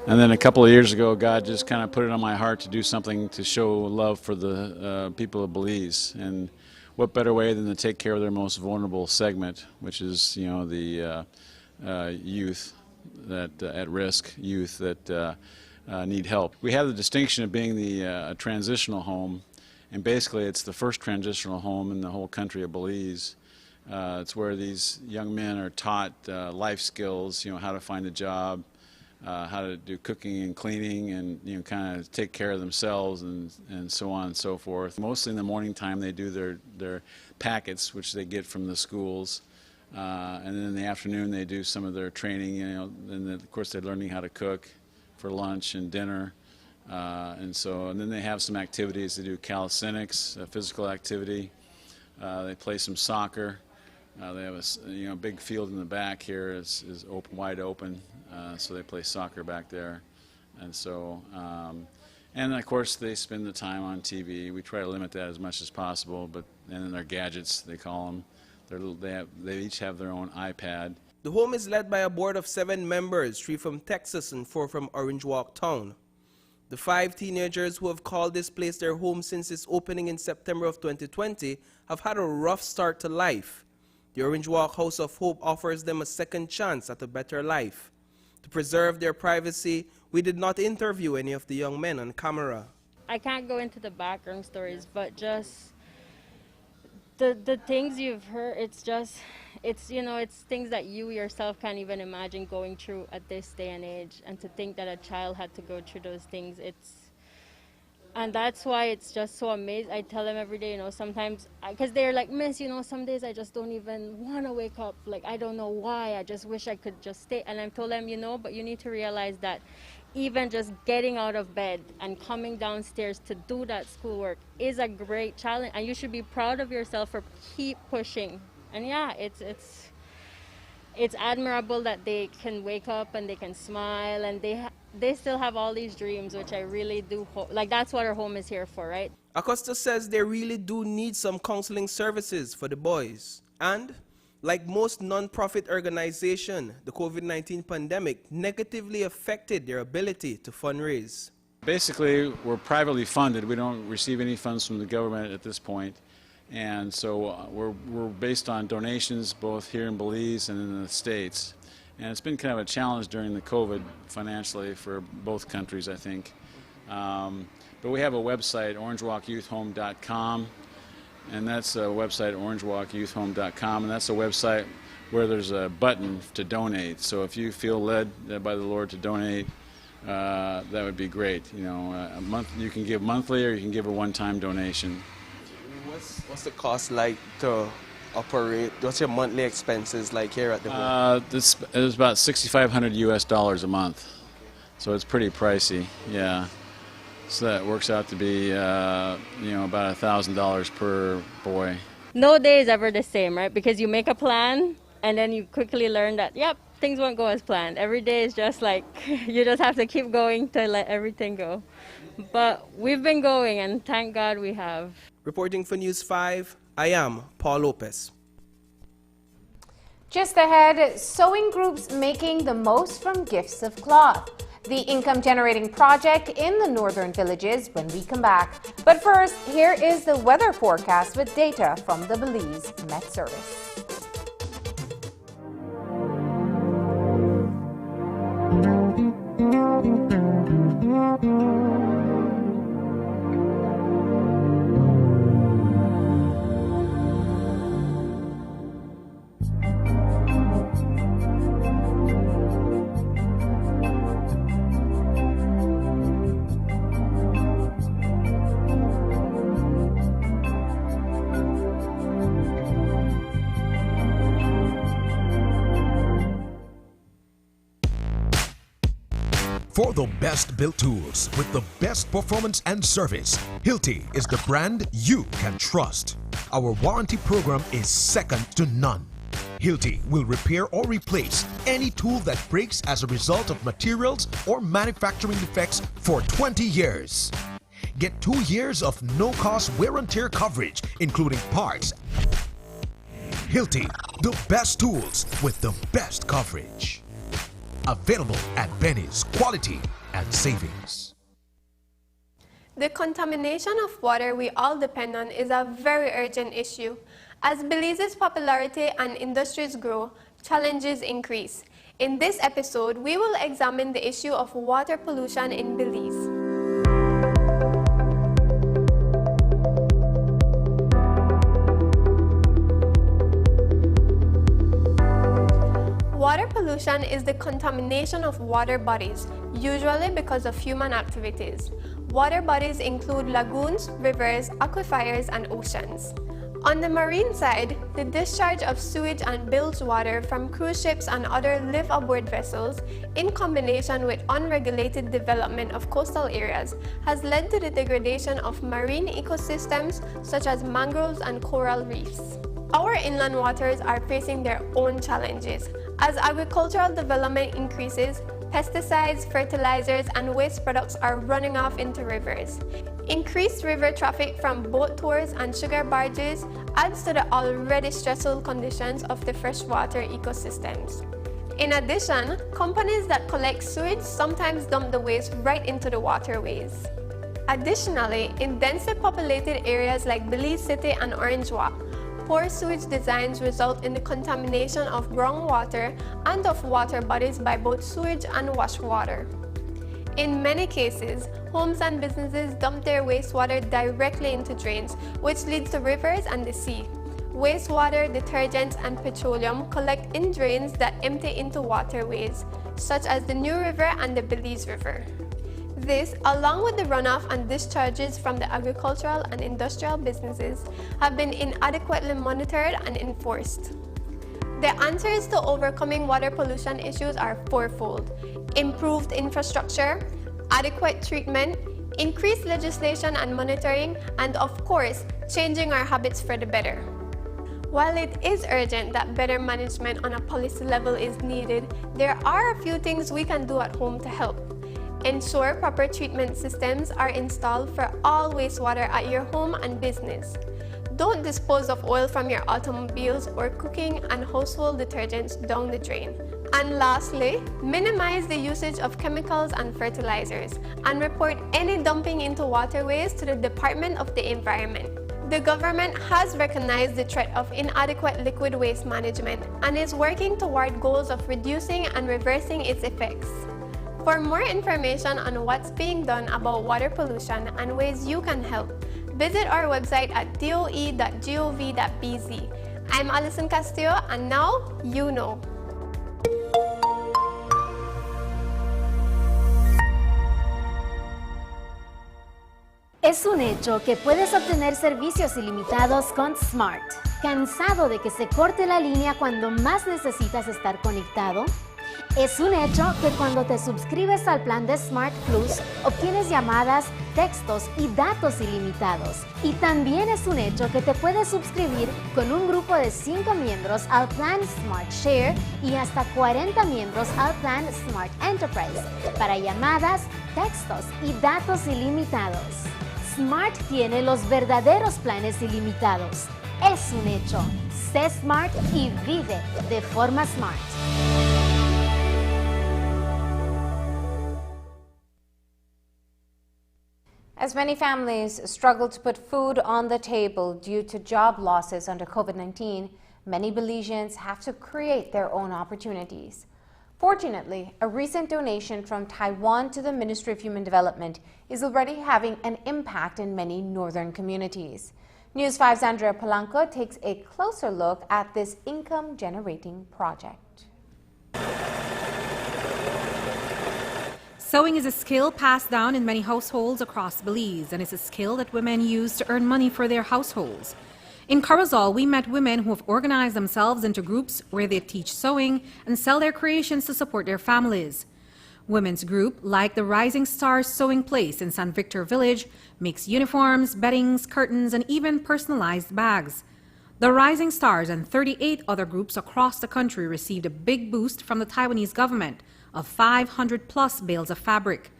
then a couple of years ago God just kind of put it on my heart to do something to show love for the people of Belize. And what better way than to take care of their most vulnerable segment, which is, the youth that at-risk youth that need help. We have the distinction of being the transitional home, and basically it's the first transitional home in the whole country of Belize. It's where these young men are taught life skills, how to find a job, how to do cooking and cleaning, and kind of take care of themselves, and so on and so forth. Mostly in the morning time they do their packets, which they get from the schools, and then in the afternoon they do some of their training. And of course they're learning how to cook for lunch and dinner, and then they have some activities. They do calisthenics, physical activity. They play some soccer. They have a big field in the back here is open, wide open, so they play soccer back there, and and of course they spend the time on TV. We try to limit that as much as possible, and then their gadgets, they call them. They each have their own iPad. The home is led by a board of 7 members, 3 from Texas and 4 from Orange Walk Town. The 5 teenagers who have called this place their home since its opening in September of 2020 have had a rough start to life. The Orange Walk House of Hope offers them a second chance at a better life. To preserve their privacy, we did not interview any of the young men on camera. I can't go into the background stories, but just the things you've heard, it's things that you yourself can't even imagine going through at this day and age, and to think that a child had to go through those things, and that's why it's just so amazing. I tell them every day, sometimes, because they're like, Miss, some days I just don't even want to wake up. Like, I don't know why. I just wish I could just stay. And I've told them, but you need to realize that even just getting out of bed and coming downstairs to do that schoolwork is a great challenge. And you should be proud of yourself for keep pushing. And yeah, it's admirable that they can wake up and they can smile, and they still have all these dreams, which I really do hope. Like, that's what our home is here for, right? Acosta says they really do need some counseling services for the boys. And, like most non-profit organizations, the COVID-19 pandemic negatively affected their ability to fundraise. Basically, we're privately funded. We don't receive any funds from the government at this point. And so we're based on donations both here in Belize and in the States. And it's been kind of a challenge during the COVID financially for both countries, I think. But we have a website, orangewalkyouthhome.com, and that's a website, orangewalkyouthhome.com, and that's a website where there's a button to donate. So if you feel led by the Lord to donate, that would be great. You know, a month, you can give monthly or you can give a one-time donation. What's the cost like to operate? What's your monthly expenses like here at the home? This is about $6,500 a month, so it's pretty pricey. Yeah, so that works out to be you know, about $1,000 per boy. No day is ever the same, right? Because you make a plan and then you quickly learn that, yep, things won't go as planned. Every day is just like, you just have to keep going to let everything go. But we've been going, and thank God we have. Reporting for News 5, I am Paul Lopez. Just ahead, sewing groups making the most from gifts of cloth. The income-generating project in the northern villages when we come back. But first, here is the weather forecast with data from the Belize Met Service. For the best built tools with the best performance and service, Hilti is the brand you can trust. Our warranty program is second to none. Hilti will repair or replace any tool that breaks as a result of materials or manufacturing defects for 20 years. Get 2 years of no-cost wear and tear coverage, including parts. Hilti, the best tools with the best coverage. Available at Benny's Quality and Savings. The contamination of water we all depend on is a very urgent issue. As Belize's popularity and industries grow, challenges increase. In this episode, we will examine the issue of water pollution in Belize. Water pollution is the contamination of water bodies, usually because of human activities. Water bodies include lagoons, rivers, aquifers, and oceans. On the marine side, the discharge of sewage and bilge water from cruise ships and other live-aboard vessels, in combination with unregulated development of coastal areas, has led to the degradation of marine ecosystems such as mangroves and coral reefs. Our inland waters are facing their own challenges. As agricultural development increases, pesticides, fertilizers, and waste products are running off into rivers. Increased river traffic from boat tours and sugar barges adds to the already stressful conditions of the freshwater ecosystems. In addition, companies that collect sewage sometimes dump the waste right into the waterways. Additionally, in densely populated areas like Belize City and Orange Walk, poor sewage designs result in the contamination of groundwater and of water bodies by both sewage and wash water. In many cases, homes and businesses dump their wastewater directly into drains, which leads to rivers and the sea. Wastewater, detergents, and petroleum collect in drains that empty into waterways, such as the New River and the Belize River. This, along with the runoff and discharges from the agricultural and industrial businesses, have been inadequately monitored and enforced. The answers to overcoming water pollution issues are fourfold: improved infrastructure, adequate treatment, increased legislation and monitoring, and of course, changing our habits for the better. While it is urgent that better management on a policy level is needed, there are a few things we can do at home to help. Ensure proper treatment systems are installed for all wastewater at your home and business. Don't dispose of oil from your automobiles or cooking and household detergents down the drain. And lastly, minimize the usage of chemicals and fertilizers and report any dumping into waterways to the Department of the Environment. The government has recognized the threat of inadequate liquid waste management and is working toward goals of reducing and reversing its effects. For more information on what's being done about water pollution and ways you can help, Visit our website at doe.gov.bz. I'm Alison Castillo, and now you know. Es un hecho que puedes obtener servicios ilimitados con Smart. ¿Cansado de que se corte la línea cuando más necesitas estar conectado? Es un hecho que cuando te suscribes al plan de Smart Plus, obtienes llamadas, textos y datos ilimitados. Y también es un hecho que te puedes suscribir con un grupo de 5 miembros al plan Smart Share y hasta 40 miembros al plan Smart Enterprise para llamadas, textos y datos ilimitados. Smart tiene los verdaderos planes ilimitados. Es un hecho. Sé Smart y vive de forma Smart. As many families struggle to put food on the table due to job losses under COVID-19, many Belizeans have to create their own opportunities. Fortunately, a recent donation from Taiwan to the Ministry of Human Development is already having an impact in many northern communities. News 5's Andrea Polanco takes a closer look at this income-generating project. Sewing is a skill passed down in many households across Belize, and it's a skill that women use to earn money for their households. In Corozal, we met women who have organized themselves into groups where they teach sewing and sell their creations to support their families. Women's group, like the Rising Stars Sewing Place in San Victor Village, makes uniforms, beddings, curtains, and even personalized bags. The Rising Stars and 38 other groups across the country received a big boost from the Taiwanese government of 500 plus bales of fabric.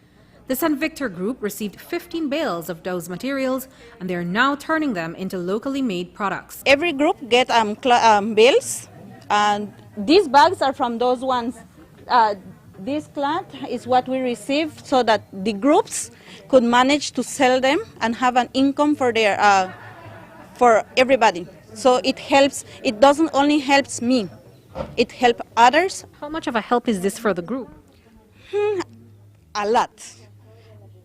The San Victor group received 15 bales of those materials, and they're now turning them into locally made products. Every group gets bales, and these bags are from those ones. This cloth is what we received so that the groups could manage to sell them and have an income for their for everybody. So it helps. It doesn't only helps me; it helps others. How much of a help is this for the group? A lot.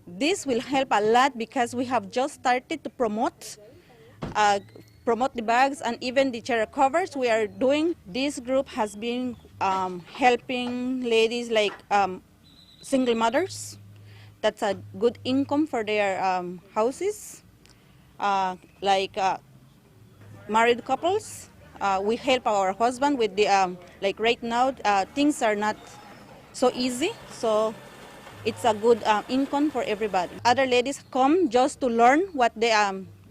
This will help a lot because we have just started to promote the bags and even the chair covers we are doing. This group has been helping ladies like single mothers. That's a good income for their houses. Like married couples, we help our husband with the like right now things are not so easy, so it's a good income for everybody. Other ladies come just to learn what they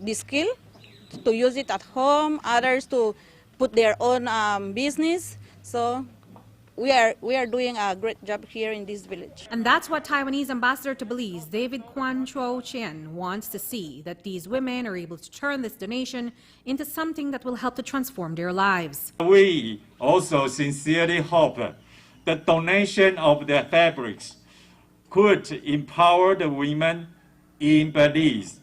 the skill, to use it at home. Others to put their own business. So we are doing a great job here in this village. And that's what Taiwanese ambassador to Belize, David Kwan Cho Chien, wants to see, that these women are able to turn this donation into something that will help to transform their lives. We also sincerely hope the donation of the fabrics could empower the women in Belize,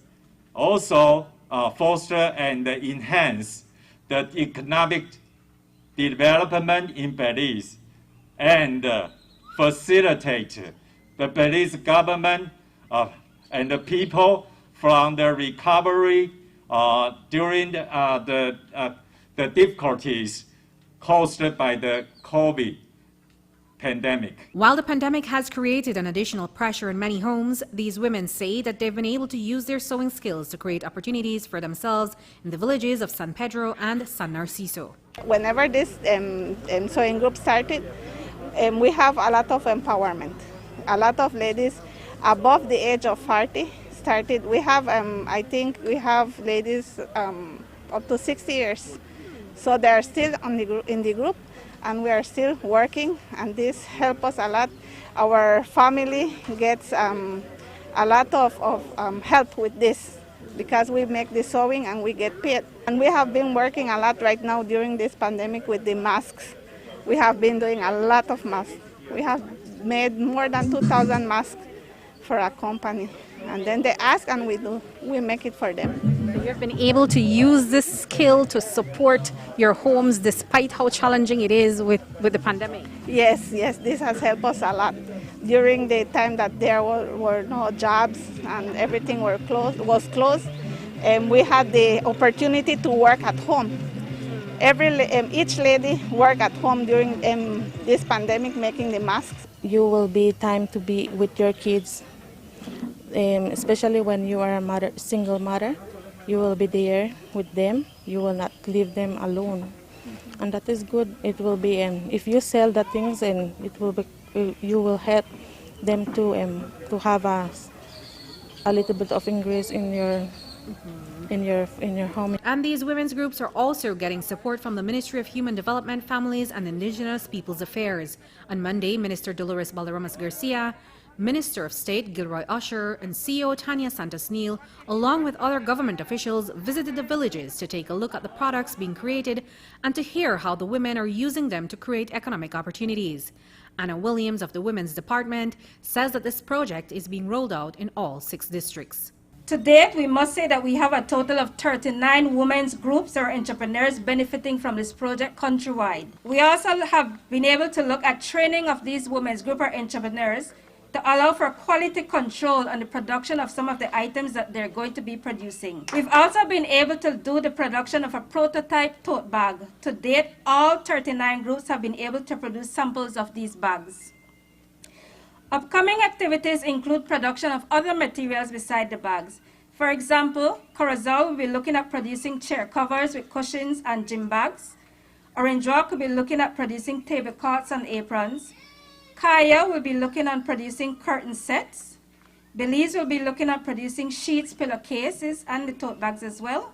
also foster and enhance the economic development in Belize, and facilitate the Belize government and the people from the recovery during the difficulties caused by the COVID pandemic. While the pandemic has created an additional pressure in many homes, these women say that they've been able to use their sewing skills to create opportunities for themselves in the villages of San Pedro and San Narciso. Whenever this sewing group started, we have a lot of empowerment. A lot of ladies above the age of 40 started. We have, I think we have ladies up to 60 years. So they are still in the group, and we are still working, and this helps us a lot. Our family gets a lot of help with this because we make the sewing and we get paid. And we have been working a lot right now during this pandemic with the masks. We have been doing a lot of masks. We have made more than 2,000 masks for a company. And then they ask and we make it for them. You've been able to use this skill to support your homes despite how challenging it is with the pandemic. Yes, this has helped us a lot. During the time that there were no jobs and everything was closed, we had the opportunity to work at home. Each lady worked at home during this pandemic making the masks. You will be time to be with your kids, especially when you are a single mother. You will be there with them. You will not leave them alone, and that is good. It will be if you sell the things, and it will be you will help them to have a little bit of increase in your home. And these women's groups are also getting support from the Ministry of Human Development, Families and Indigenous Peoples Affairs. On Monday, Minister Dolores Balaramas Garcia, Minister of State Gilroy Usher, and CEO Tanya Santos-Neal, along with other government officials, visited the villages to take a look at the products being created and to hear how the women are using them to create economic opportunities. Anna Williams of the Women's Department says that this project is being rolled out in all 6 districts. To date, we must say that we have a total of 39 women's groups or entrepreneurs benefiting from this project countrywide. We also have been able to look at training of these women's group or entrepreneurs to allow for quality control on the production of some of the items that they're going to be producing. We've also been able to do the production of a prototype tote bag. To date, all 39 groups have been able to produce samples of these bags. Upcoming activities include production of other materials beside the bags. For example, Corozal will be looking at producing chair covers with cushions and gym bags. Orange Rock will be looking at producing tablecloths and aprons. Kaya will be looking at producing curtain sets. Belize will be looking at producing sheets, pillowcases, and the tote bags as well.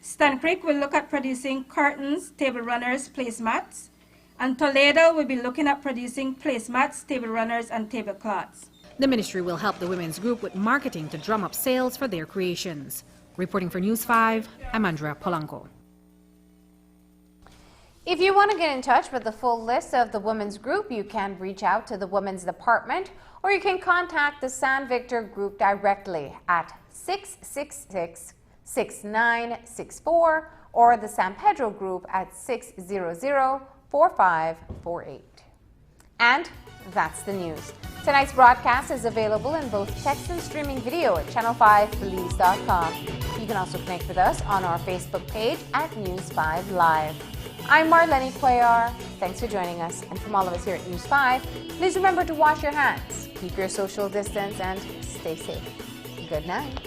Stan Creek will look at producing curtains, table runners, placemats. And Toledo will be looking at producing placemats, table runners, and tablecloths. The ministry will help the women's group with marketing to drum up sales for their creations. Reporting for News 5, I'm Andrea Polanco. If you want to get in touch with the full list of the women's group, you can reach out to the Women's Department, or you can contact the San Victor Group directly at 666-6964 or the San Pedro Group at 600-4548. And that's the news. Tonight's broadcast is available in both text and streaming video at channel5belize.com. You can also connect with us on our Facebook page at News 5 Live. I'm Marlene Cuellar. Thanks for joining us. And from all of us here at News 5, please remember to wash your hands, keep your social distance, and stay safe. Good night.